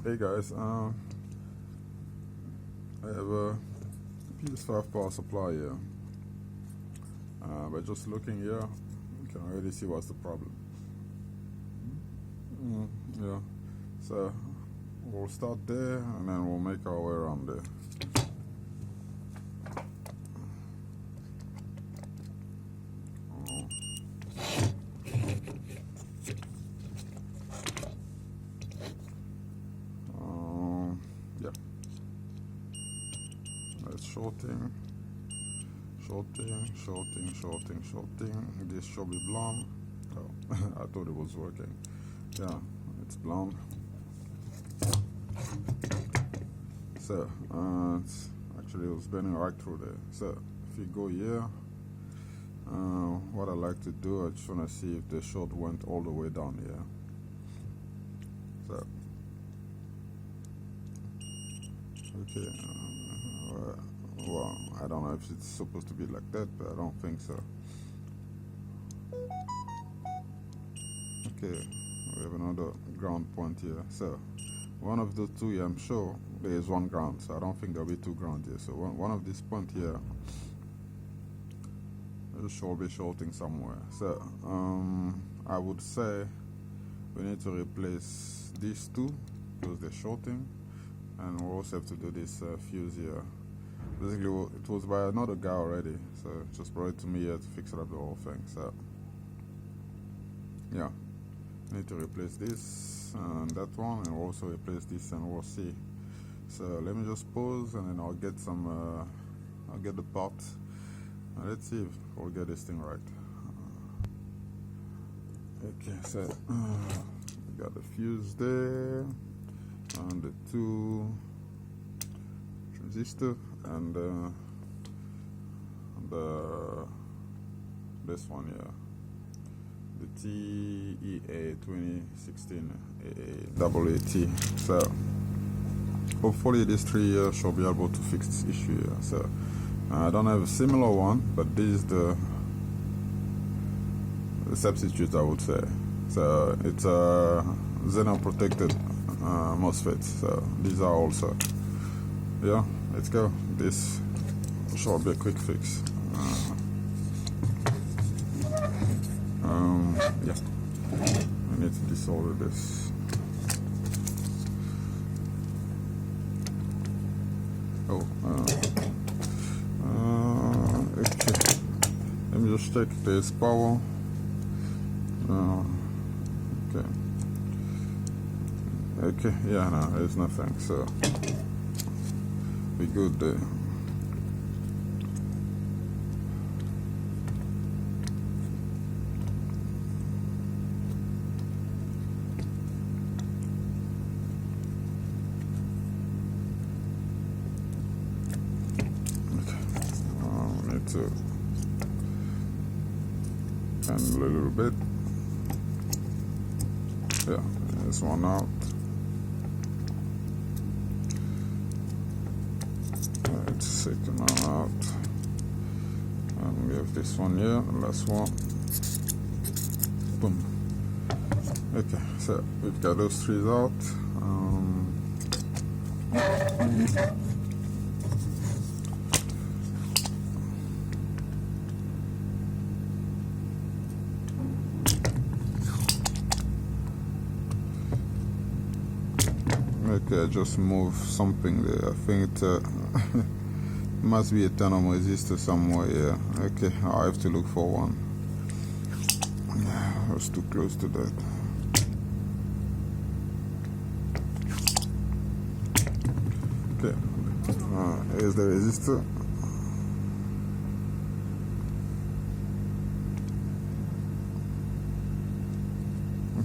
Hey guys, I have a Ps5 power supply here, but just looking here, you can already see what's the problem. Yeah, so we'll start there and then we'll make our way around there. Yeah, that's shorting. This should be blown. Oh, I thought it was working. Yeah, it's blown. So, actually it was burning right through there. So, if you go here, what I like to do, I just want to see if the short went all the way down here. So, okay, well, I don't know if it's supposed to be like that, but I don't think so. Okay, we have another ground point here. So, one of the two here, I'm sure there is one ground, so I don't think there'll be two grounds here. So, one of these point here, it should be shorting somewhere. So, I would say we need to replace these two because they're shorting, and we'll also have to do this fuse here. Basically, it was by another guy already, so just brought it to me here to fix it up the whole thing. So, yeah, I need to replace this and that one, and we'll also replace this, and we'll see. So let me just pause, and then I'll get some. I'll get the part. Let's see if we'll get this thing right. Okay, so we got the fuse there, and the two transistor, and this one here, the TEA 2016 AAT. So hopefully these three here should be able to fix this issue here. So I don't have a similar one, but this is the substitute, I would say. So it's a xenon protected MOSFET. So these are also, yeah, let's go. This should be a quick fix. Yeah, I need to desolder this. Oh, okay. Let me just check this power. Okay, yeah, no, there's nothing, so we good there. Need to handle a little bit. Yeah, this one out. Let's second one out. And we have this one here, the last one. Boom. Okay, so we've got those three out. Okay, I just moved something there. I think it must be a 10 ohm resistor somewhere here. Okay, I have to look for one. I was too close to that. Okay, here's the resistor.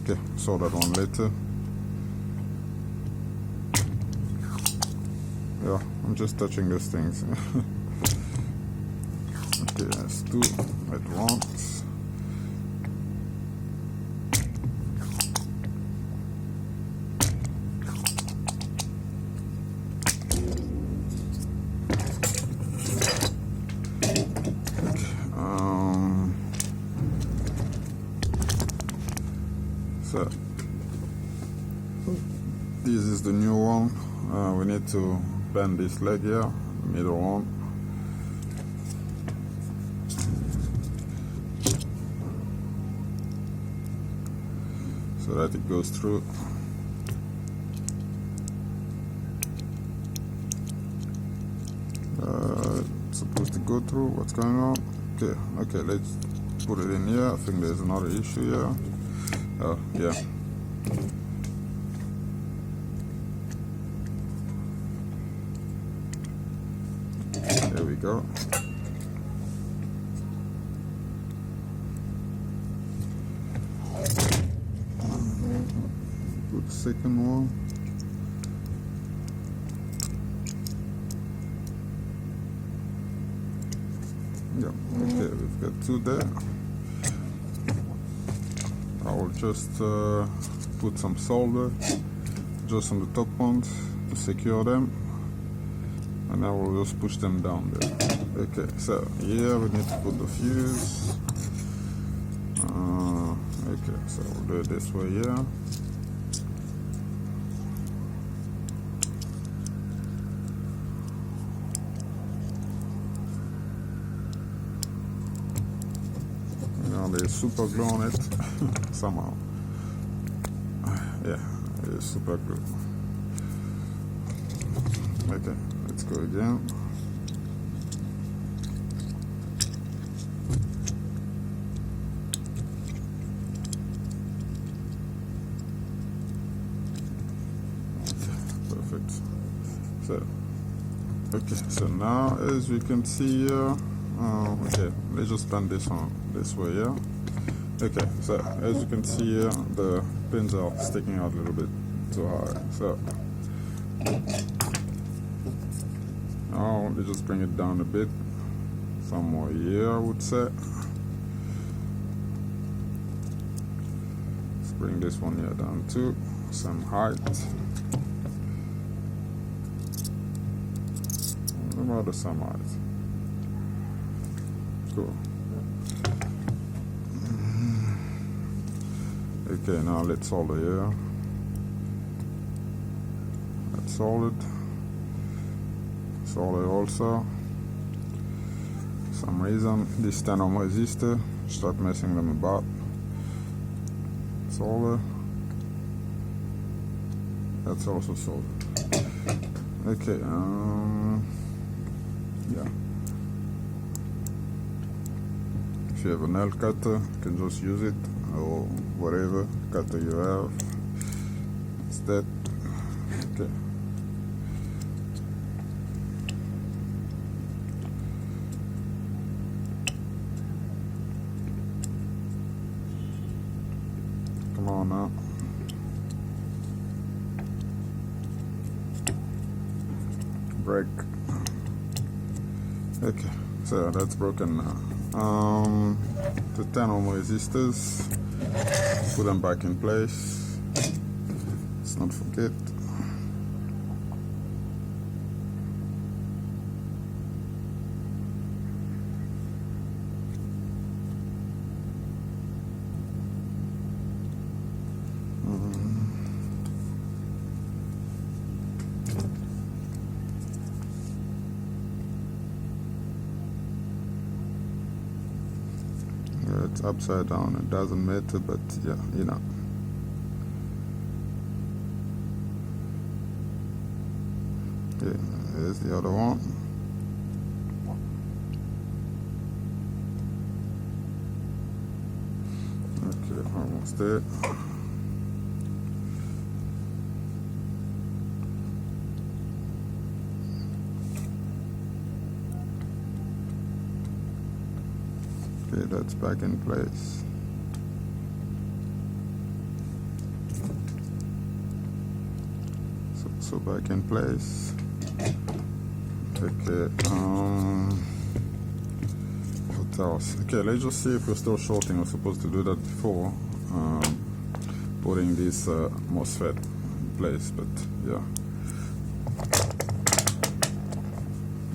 Okay, saw that one later. Yeah, I'm just touching those things. Okay, that's two at once. So This is the new one. We need to bend this leg here, middle one. So that it goes through. Supposed to go through. What's going on? Okay, let's put it in here. I think there's another issue here. Oh, yeah. There we go. Put the second one. Yeah, okay, we've got two there. I will just put some solder just on the top ones to secure them, and I will just push them down there. Okay, so here we need to put the fuse. Okay, so we'll do it this way here. There's super glue on it somehow. Yeah, it's super glue. Okay, let's go again. Perfect. So now as we can see here, okay, let's just bend this on this way, yeah. Okay, so as you can see here, the pins are sticking out a little bit too high. So now let's just bring it down a bit, somewhere here, I would say. Let's bring this one here down too, same height. About the same height. Cool. Okay, now let's solder here. That's solid. Solder also. For some reason, this 10 ohm resistor, start messing them about. Solder. That's also soldered. Okay, yeah. If you have a nail cutter, you can just use it, or whatever cutter you have. It's that. Okay. Come on now. Break. Okay, so that's broken now. The 10 ohm resistors, put them back in place. Let's not forget. It's upside down, it doesn't matter, but yeah, you know. Okay, there's the other one. Okay, almost there. Okay, that's back in place. So back in place. Okay, what else? Okay, let's just see if we're still shorting. We're supposed to do that before putting this MOSFET in place, but yeah.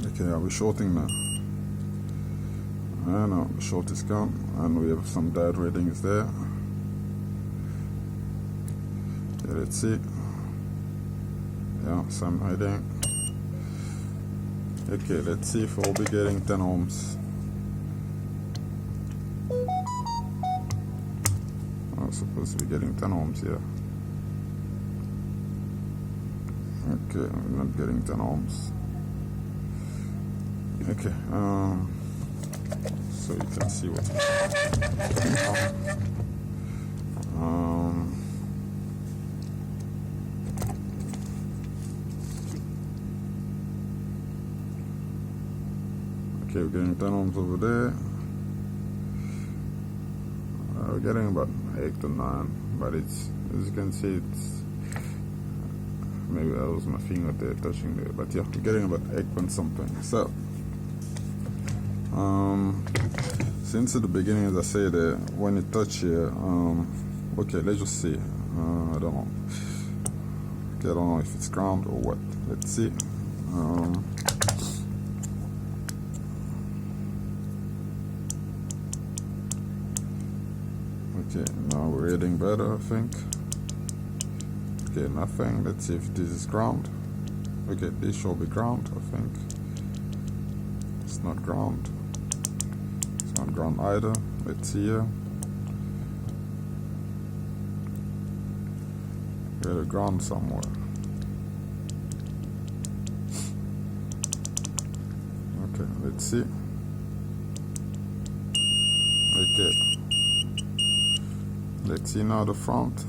Okay, are we shorting now? I know the short is gone, and we have some diode readings there. Okay, let's see. Yeah, same heading. Okay, let's see if we'll be getting 10 ohms. I'm supposed to be getting 10 ohms here. Okay, I'm not getting 10 ohms. Okay, so you can see what's okay, we're getting 10 ohms over there. We're getting about 8 to 9, but it's, as you can see, it's maybe that was my finger there touching there, but yeah, we're getting about 8 point something. So since at the beginning, as I said, when you touch here, okay, let's just see. I don't know. Okay, I don't know if it's ground or what. Let's see. Okay, now we're reading better, I think. Okay, nothing. Let's see if this is ground. Okay, this should be ground, I think. It's not ground. It's not ground either. Let's see here. Get a ground somewhere. Okay, let's see. Okay. Let's see now the front.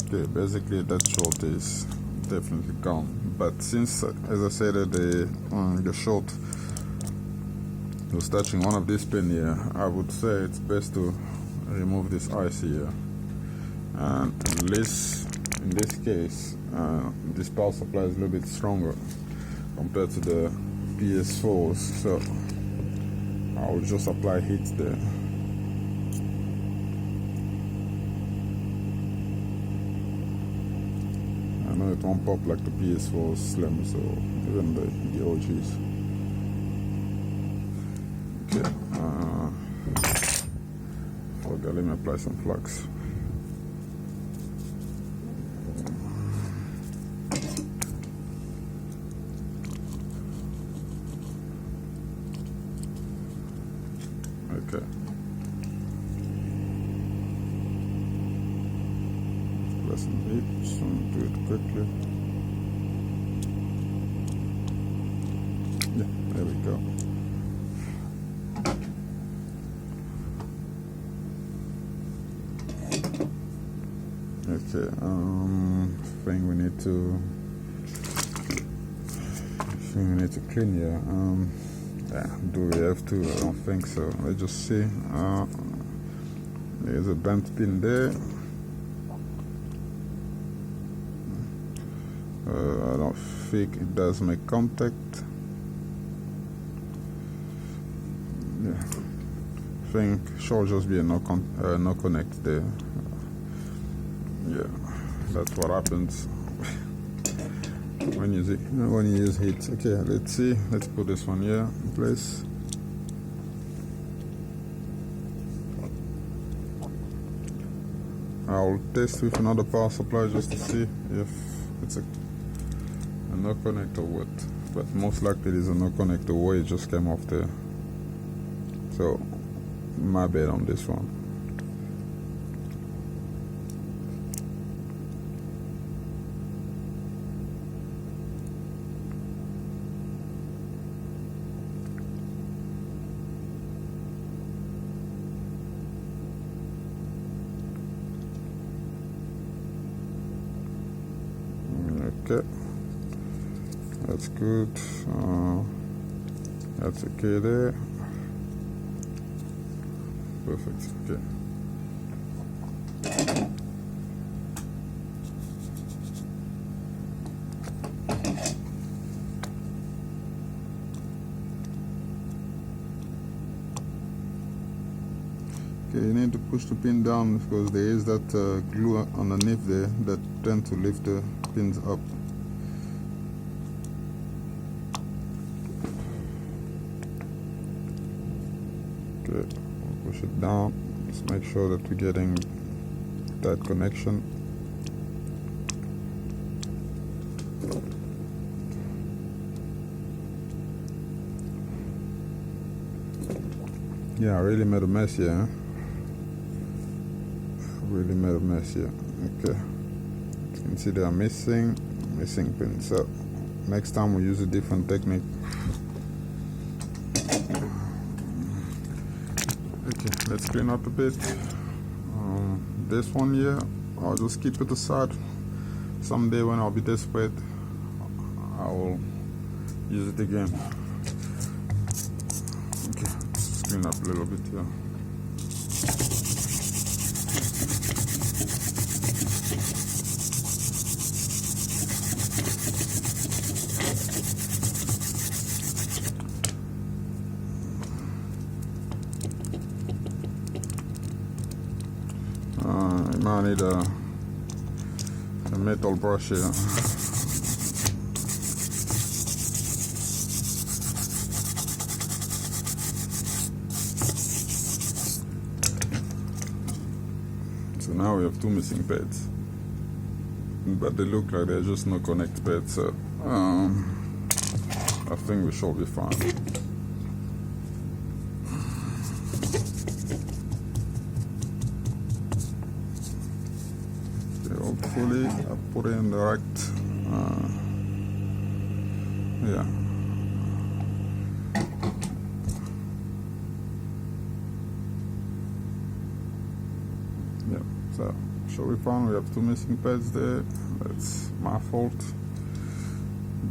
Okay, basically that short is definitely gone. But since, as I said, the short was touching one of these pins here, I would say it's best to remove this IC here. And at least in this case, this power supply is a little bit stronger compared to the Ps4s, so I will just apply heat there. I know it won't pop like the Ps4 Slim, so even the OGs. Okay, okay, let me apply some flux. Okay. Press some heat, just want to do it quickly. Yeah, there we go. Okay, I think we need to clean here. Yeah, do we have to? I don't think so. Let's just see. There's a bent pin there. I don't think it does make contact. Yeah, I think should just be a no connect there. Yeah, that's what happens when you use heat. Okay, let's see. Let's put this one here in place. I'll test with another power supply just to see if it's a no connect or what. But most likely it is a no connect. The way it just came off there. So my bad on this one. Okay, that's good. That's okay there. Perfect. Okay. Okay, you need to push the pin down because there is that glue underneath there that tends to lift the pins up. Okay, push it down. Just make sure that we're getting that connection. Yeah, I really made a mess here. Huh? Really made a mess here. Okay, you can see they are missing pins. So next time we use a different technique. Okay, let's clean up a bit. This one here, I'll just keep it aside. Someday when I'll be desperate, I will use it again. Okay, let's clean up a little bit here. You might need a metal brush here. So now we have two missing pads, but they look like they're just no connect pads, so I think we should be fine. Hopefully I put in the right, yeah. Yeah, so should be fine. We have two missing pads there. That's my fault.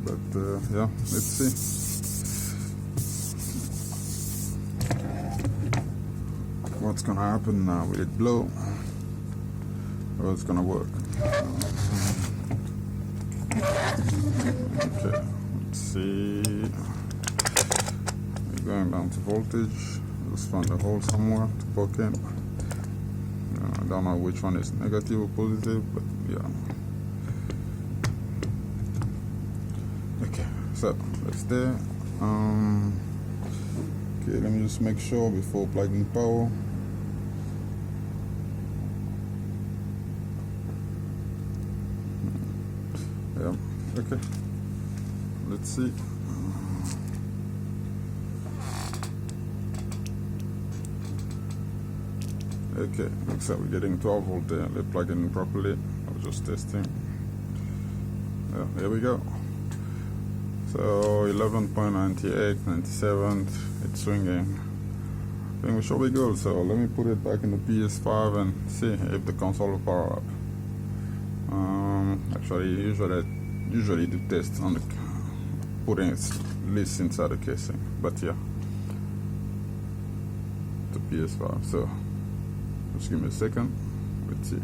But yeah, let's see. What's gonna happen now? Will it blow? Or it's gonna work? Okay, let's see. We're going down to voltage. Just find a hole somewhere to poke in. I don't know which one is negative or positive, but yeah. Okay, so that's there. Okay, let me just make sure before plugging power. Yeah, okay, let's see. Okay, looks like we're getting 12 volt there. Let's plug it in properly. I was just testing. Yeah, here we go. So 11.98, 97, it's swinging. I think we should be good. So let me put it back in the Ps5 and see if the console will power up. Actually, usually do tests on the putting it least inside the casing, but yeah, the Ps5. So just give me a second. Let's see.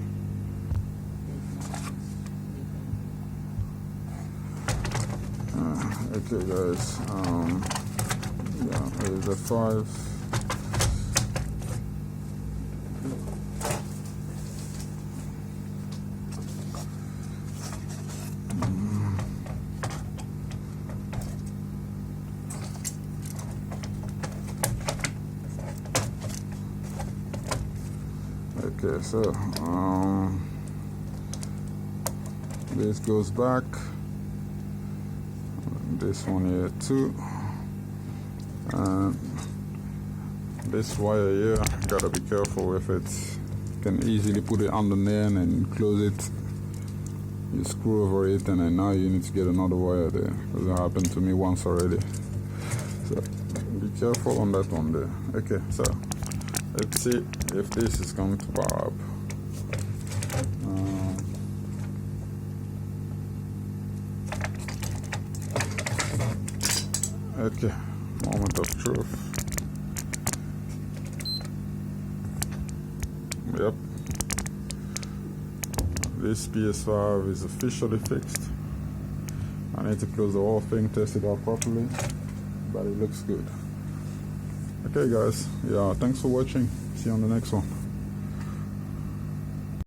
Okay, guys. Yeah, there's a 5. Okay, so this goes back, this one here too, and this wire here, gotta be careful with it. You can easily put it under there and then close it. You screw over it, and then now you need to get another wire there, because it happened to me once already. So be careful on that one there. Okay, so let's see if this is going to power up. Okay, moment of truth. Yep, this Ps5 is officially fixed. I need to close the whole thing, test it out properly, but it looks good. Okay guys, yeah, thanks for watching. See you on the next one.